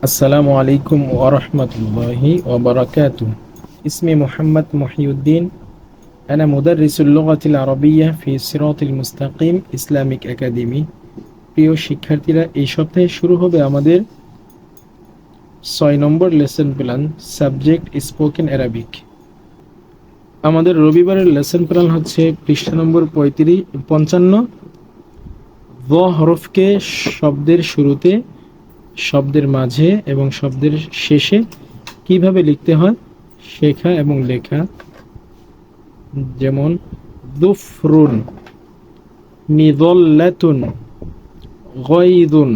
السلام عليكم ورحمة الله وبركاته. اسمي محمد محي الدين. أنا مدرس اللغة العربية في صراط المستقيم Islamic academy. প্রিয় শিক্ষার্থীরা, এই সপ্তাহে শুরু হবে আমাদের 6 নম্বর lesson plan, subject spoken Arabic. আমাদের রবিবারের লেসন প্ল্যান হচ্ছে পৃষ্ঠা নম্বর 55। ভ হরফকে শব্দের শুরুতে, শব্দের মাঝে এবং শব্দের শেষে কিভাবে লিখতে হয় শেখা এবং লেখা। যেমন দুফরুন, মিদল্লাতুন, গয়দুন।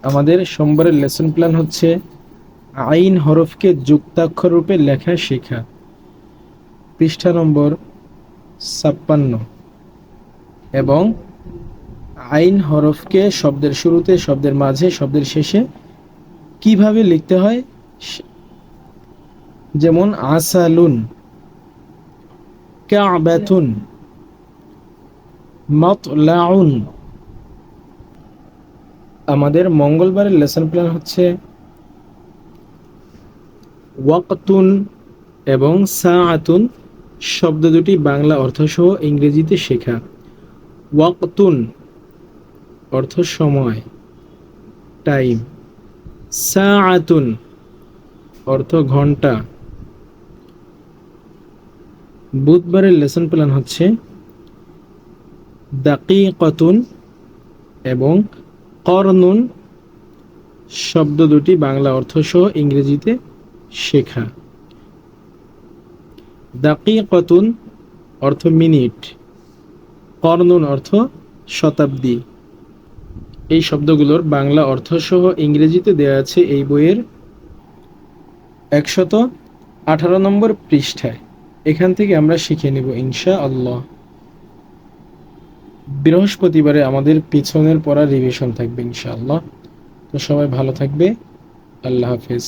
আমাদের সোমবারের লেসন প্ল্যান হচ্ছে আইন হরফকে যুক্তাক্ষর রূপে লেখা শেখা। পৃষ্ঠা নম্বর 56। এবং আইন হরফকে শব্দের শুরুতে, শব্দের মাঝে, শব্দের শেষে কিভাবে লিখতে হয়, যেমন আসালুন, কাবাতুন, মাতলাউন। আমাদের মঙ্গলবারের লেসন প্ল্যান হচ্ছে ওয়াকতুন এবং সাআতুন শব্দ দুটি বাংলা অর্থসহ ইংরেজিতে শেখা। ওয়াকতুন অর্থ সময়, টাইম। সাআতুন অর্থ ঘন্টা। বুধবারের লেসন প্ল্যান হচ্ছে দাকিকাতুন এবং করনুন শব্দ দুটি বাংলা অর্থসহ ইংরেজিতে শেখা। দাকিকাতুন অর্থ মিনিট, করনুন অর্থ শতাব্দী। এই শব্দগুলোর বাংলা অর্থসহ ইংরেজিতে দেওয়া আছে এই বইয়ের 118 নম্বর পৃষ্ঠায়। এখান থেকে আমরা শিখে নেব ইনশাআল্লাহ। বৃহস্পতিবারে আমাদের পিছনের পড়া রিভিশন থাকবে ইনশাআল্লাহ। তো সবাই ভালো থাকবে। আল্লাহ হাফেজ।